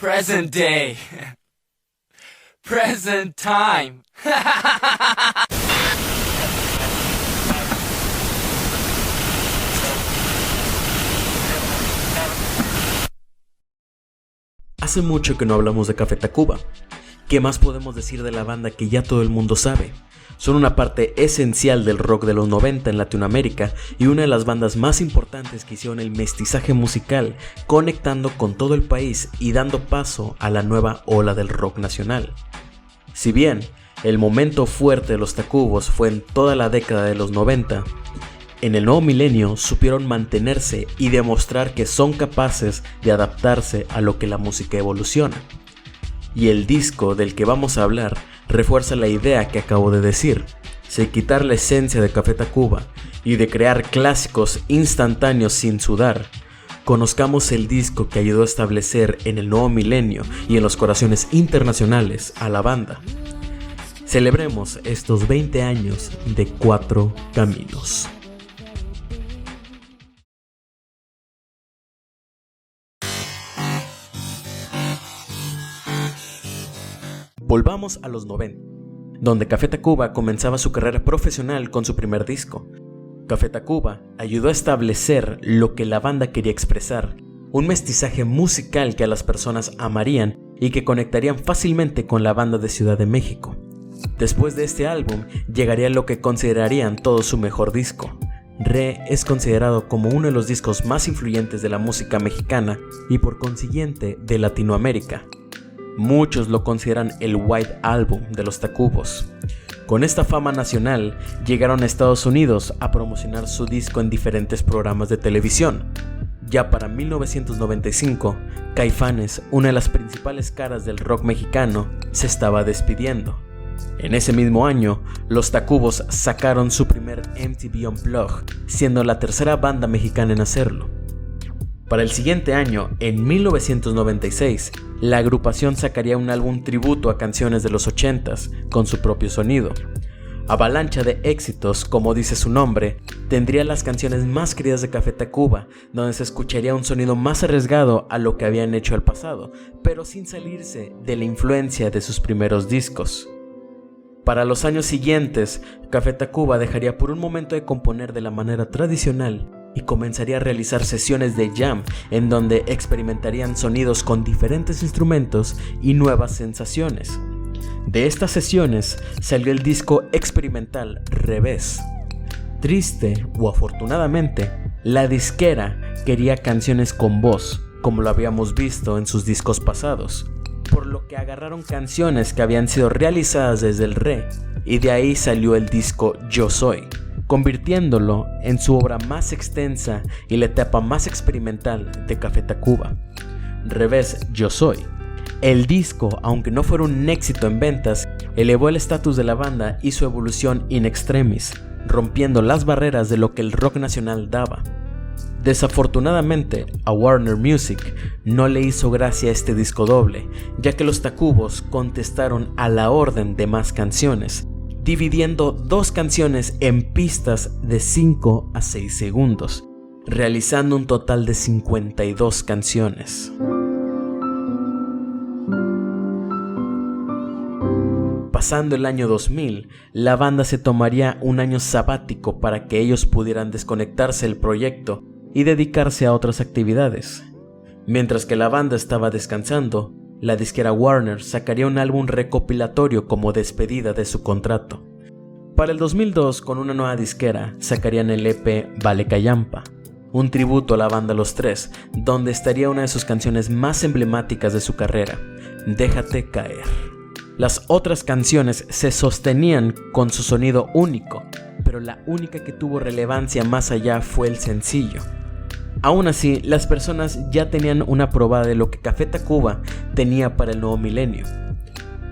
Present day. Present time. Hace mucho que no hablamos de Café Tacuba. ¿Qué más podemos decir de la banda que ya todo el mundo sabe? Son una parte esencial del rock de los 90 en Latinoamérica y una de las bandas más importantes que hicieron el mestizaje musical, conectando con todo el país y dando paso a la nueva ola del rock nacional. Si bien el momento fuerte de los Tacubos fue en toda la década de los 90, en el nuevo milenio supieron mantenerse y demostrar que son capaces de adaptarse a lo que la música evoluciona. Y el disco del que vamos a hablar refuerza la idea que acabo de decir, sin quitar la esencia de Café Tacuba y de crear clásicos instantáneos sin sudar. Conozcamos el disco que ayudó a establecer en el nuevo milenio y en los corazones internacionales a la banda. Celebremos estos 20 años de Cuatro Caminos. Volvamos a los 90, donde Café Tacuba comenzaba su carrera profesional con su primer disco. Café Tacuba ayudó a establecer lo que la banda quería expresar, un mestizaje musical que a las personas amarían y que conectarían fácilmente con la banda de Ciudad de México. Después de este álbum llegaría lo que considerarían todo su mejor disco. Re es considerado como uno de los discos más influyentes de la música mexicana y por consiguiente de Latinoamérica. Muchos lo consideran el White Album de los Tacubos. Con esta fama nacional, llegaron a Estados Unidos a promocionar su disco en diferentes programas de televisión. Ya para 1995, Caifanes, una de las principales caras del rock mexicano, se estaba despidiendo. En ese mismo año, los Tacubos sacaron su primer MTV Unplugged, siendo la tercera banda mexicana en hacerlo. Para el siguiente año, en 1996, la agrupación sacaría un álbum tributo a canciones de los 80s con su propio sonido. Avalancha de éxitos, como dice su nombre, tendría las canciones más queridas de Café Tacuba, donde se escucharía un sonido más arriesgado a lo que habían hecho al pasado, pero sin salirse de la influencia de sus primeros discos. Para los años siguientes, Café Tacuba dejaría por un momento de componer de la manera tradicional y comenzaría a realizar sesiones de jam en donde experimentarían sonidos con diferentes instrumentos y nuevas sensaciones. De estas sesiones salió el disco experimental Revés. Triste o afortunadamente, la disquera quería canciones con voz, como lo habíamos visto en sus discos pasados, por lo que agarraron canciones que habían sido realizadas desde el Re, y de ahí salió el disco Yo Soy, convirtiéndolo en su obra más extensa y la etapa más experimental de Café Tacuba. Revés, Yo Soy. El disco, aunque no fuera un éxito en ventas, elevó el estatus de la banda y su evolución in extremis, rompiendo las barreras de lo que el rock nacional daba. Desafortunadamente, a Warner Music no le hizo gracia este disco doble, ya que los Tacubos contestaron a la orden de más canciones, dividiendo dos canciones en pistas de 5 a 6 segundos, realizando un total de 52 canciones. Pasando el año 2000, la banda se tomaría un año sabático para que ellos pudieran desconectarse del proyecto y dedicarse a otras actividades. Mientras que la banda estaba descansando, la disquera Warner sacaría un álbum recopilatorio como despedida de su contrato. Para el 2002, con una nueva disquera, sacarían el EP Vale Callampa, un tributo a la banda Los Tres, donde estaría una de sus canciones más emblemáticas de su carrera, Déjate Caer. Las otras canciones se sostenían con su sonido único, pero la única que tuvo relevancia más allá fue el sencillo. Aún así, las personas ya tenían una probada de lo que Café Tacuba tenía para el nuevo milenio.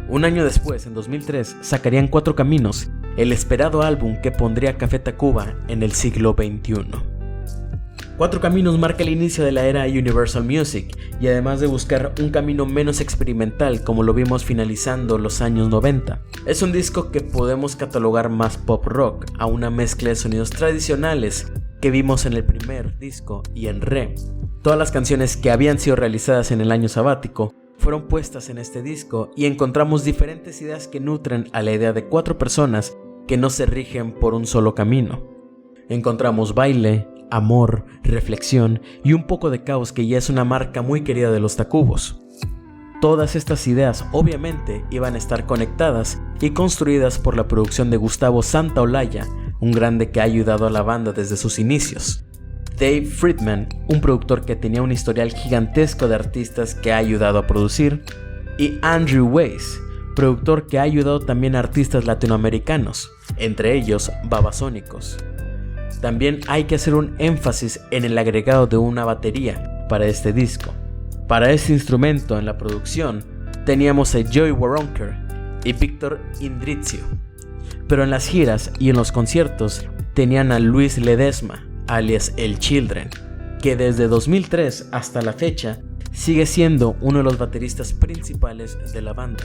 Un año después, en 2003, sacarían Cuatro Caminos, el esperado álbum que pondría a Café Tacuba en el siglo XXI. Cuatro Caminos marca el inicio de la era Universal Music y además de buscar un camino menos experimental como lo vimos finalizando los años 90, es un disco que podemos catalogar más pop rock a una mezcla de sonidos tradicionales que vimos en el primer disco y en Re. Todas las canciones que habían sido realizadas en el año sabático fueron puestas en este disco y encontramos diferentes ideas que nutren a la idea de 4 personas que no se rigen por un solo camino. Encontramos baile, amor, reflexión y un poco de caos, que ya es una marca muy querida de los Tacubos. Todas estas ideas obviamente iban a estar conectadas y construidas por la producción de Gustavo Santaolalla, un grande que ha ayudado a la banda desde sus inicios. Dave Friedman, un productor que tenía un historial gigantesco de artistas que ha ayudado a producir, y Andrew Weiss, productor que ha ayudado también a artistas latinoamericanos, entre ellos Babasónicos. También hay que hacer un énfasis en el agregado de una batería para este disco. Para este instrumento en la producción teníamos a Joey Waronker y Víctor Indrizio, pero en las giras y en los conciertos tenían a Luis Ledesma, alias El Children, que desde 2003 hasta la fecha sigue siendo uno de los bateristas principales de la banda.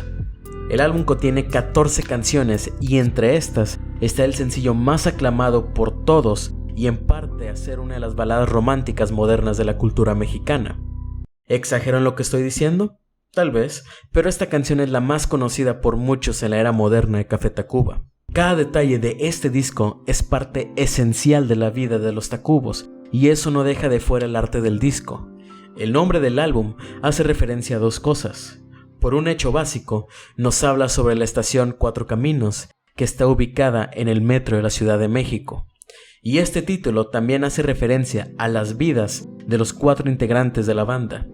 El álbum contiene 14 canciones y entre estas está el sencillo más aclamado por todos y en parte a ser una de las baladas románticas modernas de la cultura mexicana. ¿Exagero en lo que estoy diciendo? Tal vez, pero esta canción es la más conocida por muchos en la era moderna de Café Tacuba. Cada detalle de este disco es parte esencial de la vida de los Tacubos, y eso no deja de fuera el arte del disco. El nombre del álbum hace referencia a 2 cosas. Por un hecho básico, nos habla sobre la estación Cuatro Caminos, que está ubicada en el metro de la Ciudad de México. Y este título también hace referencia a las vidas de los 4 integrantes de la banda.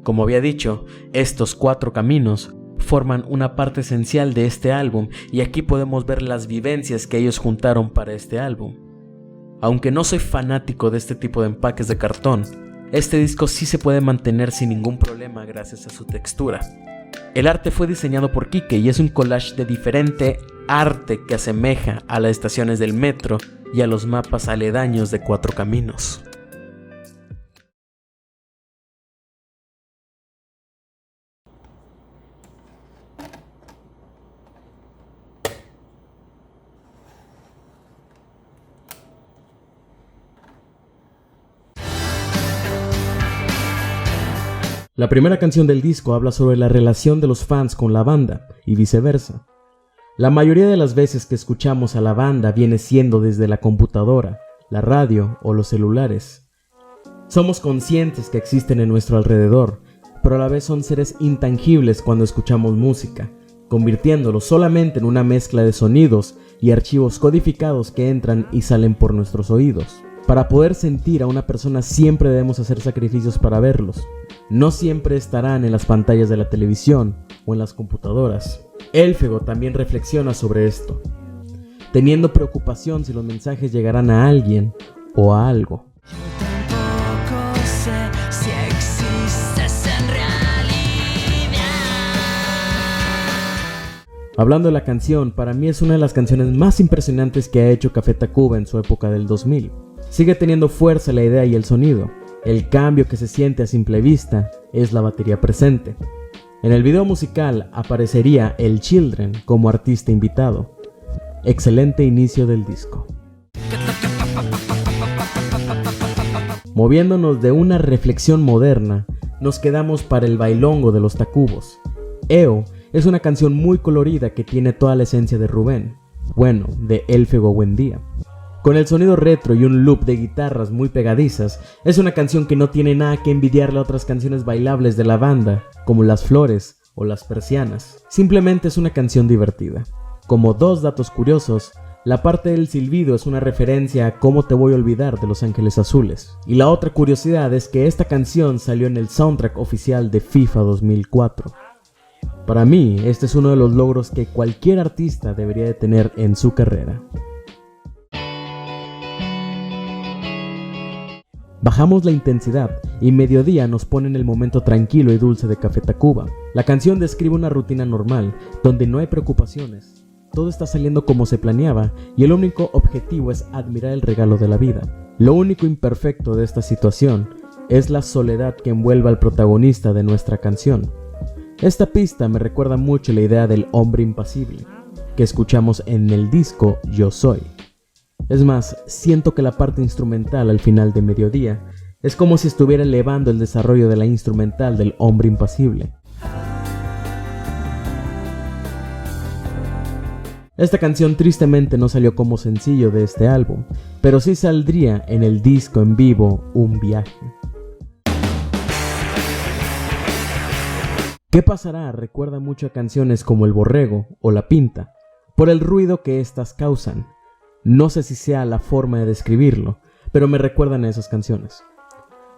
Como había dicho, estos 4 caminos forman una parte esencial de este álbum y aquí podemos ver las vivencias que ellos juntaron para este álbum. Aunque no soy fanático de este tipo de empaques de cartón, este disco sí se puede mantener sin ningún problema gracias a su textura. El arte fue diseñado por Quique y es un collage de diferente arte que asemeja a las estaciones del metro y a los mapas aledaños de Cuatro Caminos. La primera canción del disco habla sobre la relación de los fans con la banda y viceversa. La mayoría de las veces que escuchamos a la banda viene siendo desde la computadora, la radio o los celulares. Somos conscientes que existen en nuestro alrededor, pero a la vez son seres intangibles cuando escuchamos música, convirtiéndolo solamente en una mezcla de sonidos y archivos codificados que entran y salen por nuestros oídos. Para poder sentir a una persona siempre debemos hacer sacrificios para verlos. No siempre estarán en las pantallas de la televisión o en las computadoras. Elfego también reflexiona sobre esto, teniendo preocupación si los mensajes llegarán a alguien o a algo. Tampoco sé si existes en realidad. Hablando de la canción, para mí es una de las canciones más impresionantes que ha hecho Café Tacuba en su época del 2000. Sigue teniendo fuerza la idea y el sonido. El cambio que se siente a simple vista es la batería presente. En el video musical aparecería El Children como artista invitado. Excelente inicio del disco. Moviéndonos de una reflexión moderna, nos quedamos para el bailongo de los Tacubos. EO es una canción muy colorida que tiene toda la esencia de Rubén, bueno, de Elfego Buendía. Con el sonido retro y un loop de guitarras muy pegadizas, es una canción que no tiene nada que envidiarle a otras canciones bailables de la banda, como Las Flores o Las Persianas. Simplemente es una canción divertida. Como 2 datos curiosos, la parte del silbido es una referencia a Cómo te voy a olvidar de Los Ángeles Azules. Y la otra curiosidad es que esta canción salió en el soundtrack oficial de FIFA 2004. Para mí, este es uno de los logros que cualquier artista debería de tener en su carrera. Bajamos la intensidad y Mediodía nos pone en el momento tranquilo y dulce de Café Tacuba. La canción describe una rutina normal, donde no hay preocupaciones. Todo está saliendo como se planeaba y el único objetivo es admirar el regalo de la vida. Lo único imperfecto de esta situación es la soledad que envuelve al protagonista de nuestra canción. Esta pista me recuerda mucho la idea del hombre impasible, que escuchamos en el disco Yo Soy. Es más, siento que la parte instrumental al final de Mediodía es como si estuviera elevando el desarrollo de la instrumental del hombre impasible. Esta canción tristemente no salió como sencillo de este álbum, pero sí saldría en el disco en vivo Un Viaje. ¿Qué pasará? Recuerda mucho a canciones como El Borrego o La Pinta, por el ruido que estas causan. No sé si sea la forma de describirlo, pero me recuerdan a esas canciones.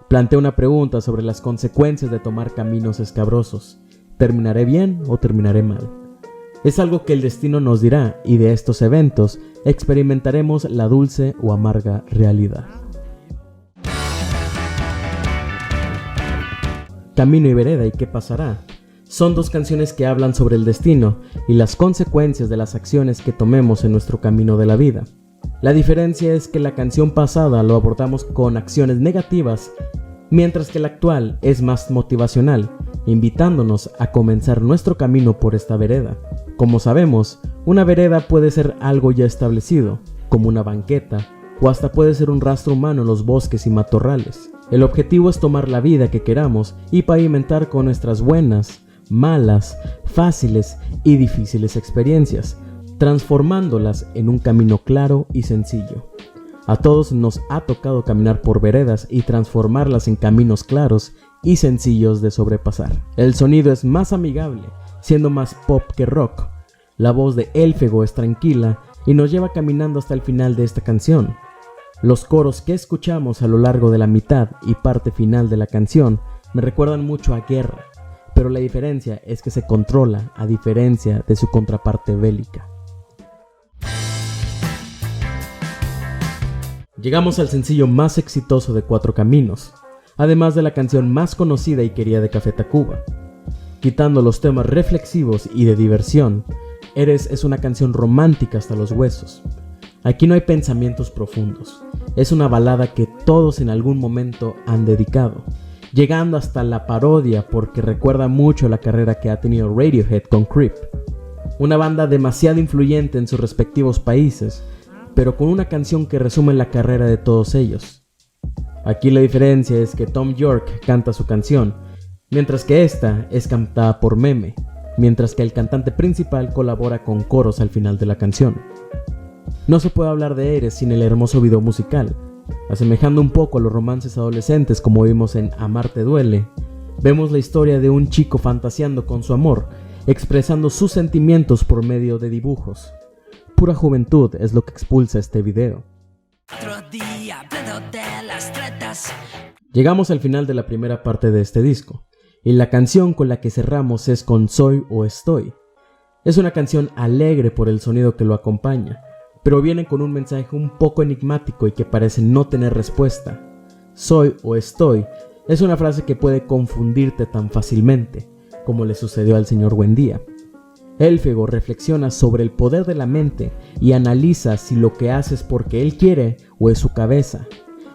Plantea una pregunta sobre las consecuencias de tomar caminos escabrosos. ¿Terminaré bien o terminaré mal? Es algo que el destino nos dirá, y de estos eventos experimentaremos la dulce o amarga realidad. Camino y vereda y ¿qué pasará? Son dos canciones que hablan sobre el destino y las consecuencias de las acciones que tomemos en nuestro camino de la vida. La diferencia es que la canción pasada lo abordamos con acciones negativas, mientras que la actual es más motivacional, invitándonos a comenzar nuestro camino por esta vereda. Como sabemos, una vereda puede ser algo ya establecido, como una banqueta, o hasta puede ser un rastro humano en los bosques y matorrales. El objetivo es tomar la vida que queramos y pavimentar con nuestras buenas, malas, fáciles y difíciles experiencias, transformándolas en un camino claro y sencillo. A todos nos ha tocado caminar por veredas y transformarlas en caminos claros y sencillos de sobrepasar. El sonido es más amigable, siendo más pop que rock. La voz de Elfego es tranquila y nos lleva caminando hasta el final de esta canción. Los coros que escuchamos a lo largo de la mitad y parte final de la canción me recuerdan mucho a Guerra, pero la diferencia es que se controla a diferencia de su contraparte bélica. Llegamos al sencillo más exitoso de Cuatro Caminos, además de la canción más conocida y querida de Café Tacuba. Quitando los temas reflexivos y de diversión, Eres es una canción romántica hasta los huesos. Aquí no hay pensamientos profundos, es una balada que todos en algún momento han dedicado, llegando hasta la parodia porque recuerda mucho la carrera que ha tenido Radiohead con Creep, una banda demasiado influyente en sus respectivos países, pero con una canción que resume la carrera de todos ellos. Aquí la diferencia es que Thom Yorke canta su canción, mientras que esta es cantada por Meme, mientras que el cantante principal colabora con coros al final de la canción. No se puede hablar de Eres sin el hermoso video musical. Asemejando un poco a los romances adolescentes como vimos en Amarte Duele, vemos la historia de un chico fantaseando con su amor, expresando sus sentimientos por medio de dibujos. Pura juventud es lo que expulsa este video. Llegamos al final de la primera parte de este disco, y la canción con la que cerramos es con Soy o Estoy. Es una canción alegre por el sonido que lo acompaña, pero viene con un mensaje un poco enigmático y que parece no tener respuesta. Soy o estoy es una frase que puede confundirte tan fácilmente, como le sucedió al señor Buendía. Elfego reflexiona sobre el poder de la mente y analiza si lo que hace es porque él quiere o es su cabeza.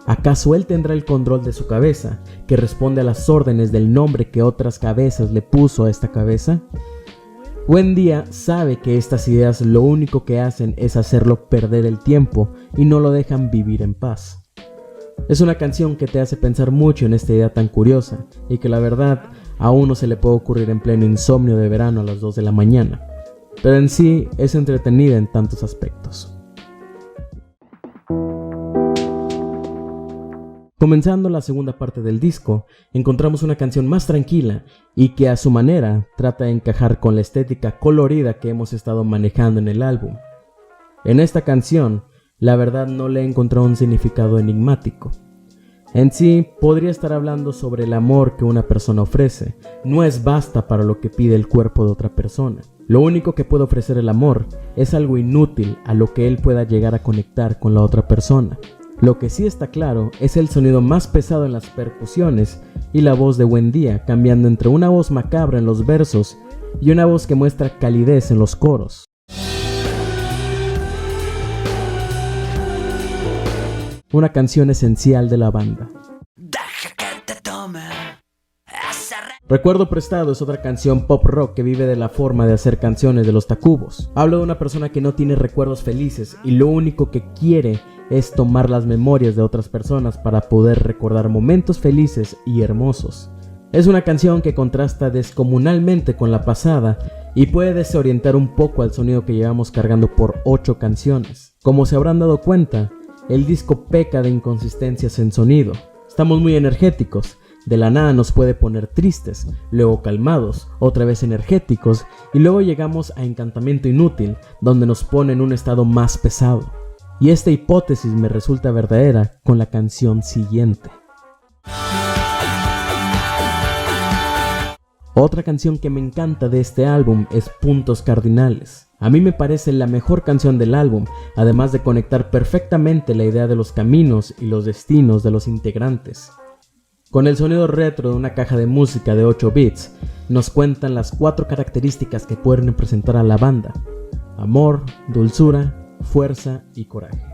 ¿Acaso él tendrá el control de su cabeza, que responde a las órdenes del nombre que otras cabezas le puso a esta cabeza? Buendía sabe que estas ideas lo único que hacen es hacerlo perder el tiempo y no lo dejan vivir en paz. Es una canción que te hace pensar mucho en esta idea tan curiosa y que la verdad a uno se le puede ocurrir en pleno insomnio de verano a las 2 de la mañana, pero en sí es entretenida en tantos aspectos. Comenzando la segunda parte del disco, encontramos una canción más tranquila y que a su manera trata de encajar con la estética colorida que hemos estado manejando en el álbum. En esta canción, la verdad no le he encontrado un significado enigmático. En sí, podría estar hablando sobre el amor que una persona ofrece. No es basta para lo que pide el cuerpo de otra persona. Lo único que puede ofrecer el amor es algo inútil a lo que él pueda llegar a conectar con la otra persona. Lo que sí está claro es el sonido más pesado en las percusiones y la voz de Buendía cambiando entre una voz macabra en los versos y una voz que muestra calidez en los coros. Una canción esencial de la banda. Recuerdo Prestado es otra canción pop rock que vive de la forma de hacer canciones de los Tacubos. Habla de una persona que no tiene recuerdos felices y lo único que quiere es tomar las memorias de otras personas para poder recordar momentos felices y hermosos. Es una canción que contrasta descomunalmente con la pasada y puede desorientar un poco al sonido que llevamos cargando por 8 canciones. Como se habrán dado cuenta, el disco peca de inconsistencias en sonido. Estamos muy energéticos, de la nada nos puede poner tristes, luego calmados, otra vez energéticos y luego llegamos a Encantamiento Inútil, donde nos pone en un estado más pesado. Y esta hipótesis me resulta verdadera con la canción siguiente. Otra canción que me encanta de este álbum es Puntos Cardinales. A mí me parece la mejor canción del álbum, además de conectar perfectamente la idea de los caminos y los destinos de los integrantes. Con el sonido retro de una caja de música de 8 bits, nos cuentan las 4 características que pueden representar a la banda: amor, dulzura, fuerza y coraje.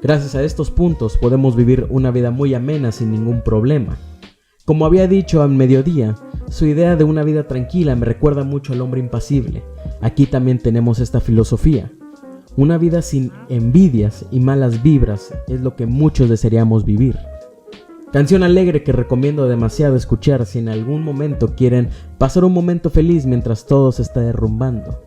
Gracias a estos puntos podemos vivir una vida muy amena sin ningún problema. Como había dicho al mediodía, su idea de una vida tranquila me recuerda mucho al Hombre Impasible. Aquí también tenemos esta filosofía. Una vida sin envidias y malas vibras es lo que muchos desearíamos vivir. Canción alegre que recomiendo demasiado escuchar si en algún momento quieren pasar un momento feliz mientras todo se está derrumbando.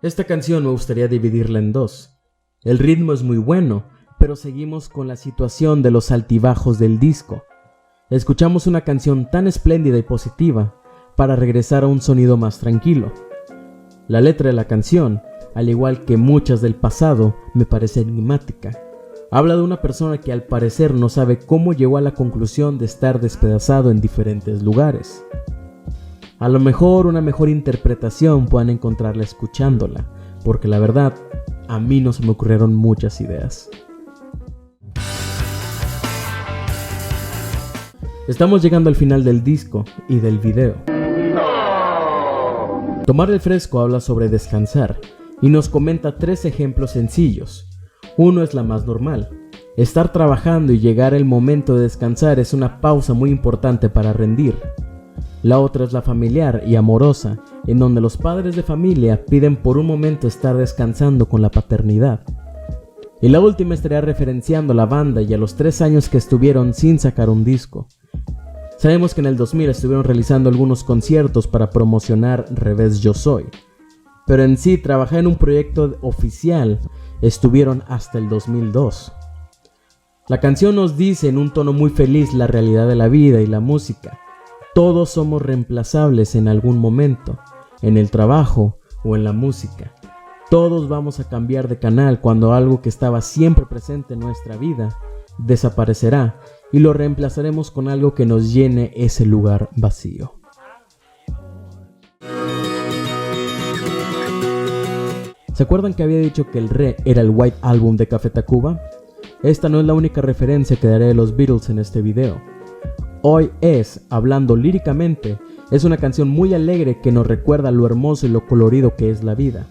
Esta canción me gustaría dividirla en 2. El ritmo es muy bueno, pero seguimos con la situación de los altibajos del disco. Escuchamos una canción tan espléndida y positiva para regresar a un sonido más tranquilo. La letra de la canción, al igual que muchas del pasado, me parece enigmática. Habla de una persona que al parecer no sabe cómo llegó a la conclusión de estar despedazado en diferentes lugares. A lo mejor una mejor interpretación puedan encontrarla escuchándola, porque la verdad, a mí no se me ocurrieron muchas ideas. Estamos llegando al final del disco y del video. Tomar el Fresco habla sobre descansar y nos comenta 3 ejemplos sencillos. Uno es la más normal. Estar trabajando y llegar el momento de descansar es una pausa muy importante para rendir. La otra es la familiar y amorosa, en donde los padres de familia piden por un momento estar descansando con la paternidad. Y la última estaría referenciando a la banda y a los 3 años que estuvieron sin sacar un disco. Sabemos que en el 2000 estuvieron realizando algunos conciertos para promocionar Revés Yo Soy, pero en sí trabajar en un proyecto oficial estuvieron hasta el 2002. La canción nos dice en un tono muy feliz la realidad de la vida y la música. Todos somos reemplazables en algún momento, en el trabajo o en la música. Todos vamos a cambiar de canal cuando algo que estaba siempre presente en nuestra vida desaparecerá y lo reemplazaremos con algo que nos llene ese lugar vacío. ¿Se acuerdan que había dicho que el Re era el White Album de Café Tacuba? Esta no es la única referencia que daré de los Beatles en este video. Hoy es, hablando líricamente, es una canción muy alegre que nos recuerda lo hermoso y lo colorido que es la vida.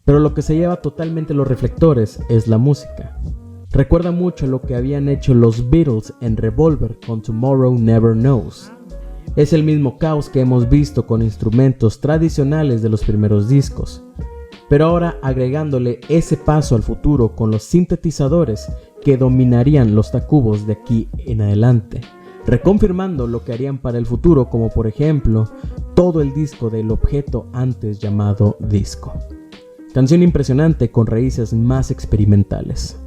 Pero lo que se lleva totalmente los reflectores es la música. Recuerda mucho lo que habían hecho los Beatles en Revolver con Tomorrow Never Knows. Es el mismo caos que hemos visto con instrumentos tradicionales de los primeros discos, pero ahora agregándole ese paso al futuro con los sintetizadores que dominarían los Tacubos de aquí en adelante, reconfirmando lo que harían para el futuro, como por ejemplo todo el disco del objeto antes llamado disco. Canción impresionante con raíces más experimentales.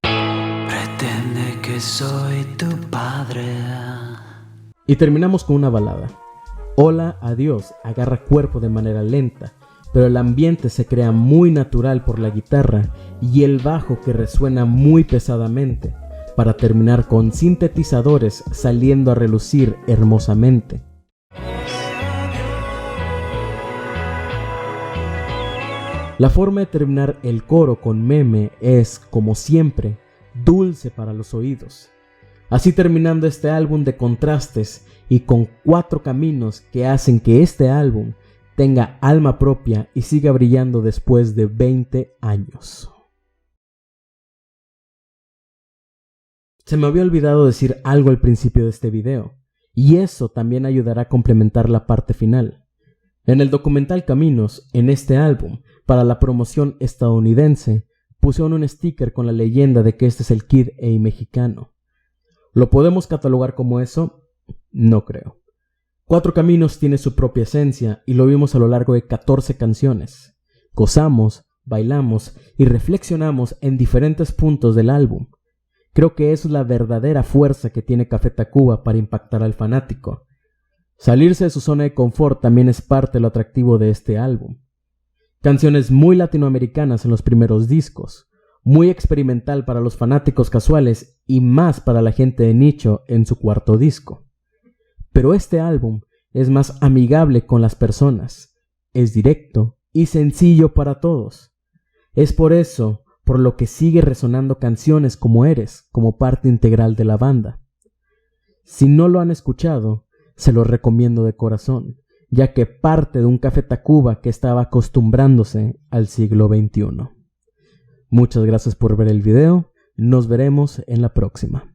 Pretende que soy tu padre. Y terminamos con una balada. Hola, adiós, agarra cuerpo de manera lenta, pero el ambiente se crea muy natural por la guitarra y el bajo que resuena muy pesadamente, para terminar con sintetizadores saliendo a relucir hermosamente. La forma de terminar el coro con Meme es, como siempre, dulce para los oídos. Así terminando este álbum de contrastes y con 4 caminos que hacen que este álbum tenga alma propia y siga brillando después de 20 años. Se me había olvidado decir algo al principio de este video, y eso también ayudará a complementar la parte final. En el documental Caminos, en este álbum, para la promoción estadounidense, pusieron un sticker con la leyenda de que este es el Kid A mexicano. ¿Lo podemos catalogar como eso? No creo. Cuatro Caminos tiene su propia esencia y lo vimos a lo largo de 14 canciones. Gozamos, bailamos y reflexionamos en diferentes puntos del álbum. Creo que eso es la verdadera fuerza que tiene Café Tacuba para impactar al fanático. Salirse de su zona de confort también es parte de lo atractivo de este álbum. Canciones muy latinoamericanas en los primeros discos, muy experimental para los fanáticos casuales y más para la gente de nicho en su cuarto disco. Pero este álbum es más amigable con las personas, es directo y sencillo para todos. Es por eso por lo que sigue resonando canciones como Eres como parte integral de la banda. Si no lo han escuchado, se los recomiendo de corazón, ya que parte de un Café Tacuba que estaba acostumbrándose al siglo XXI. Muchas gracias por ver el video, nos veremos en la próxima.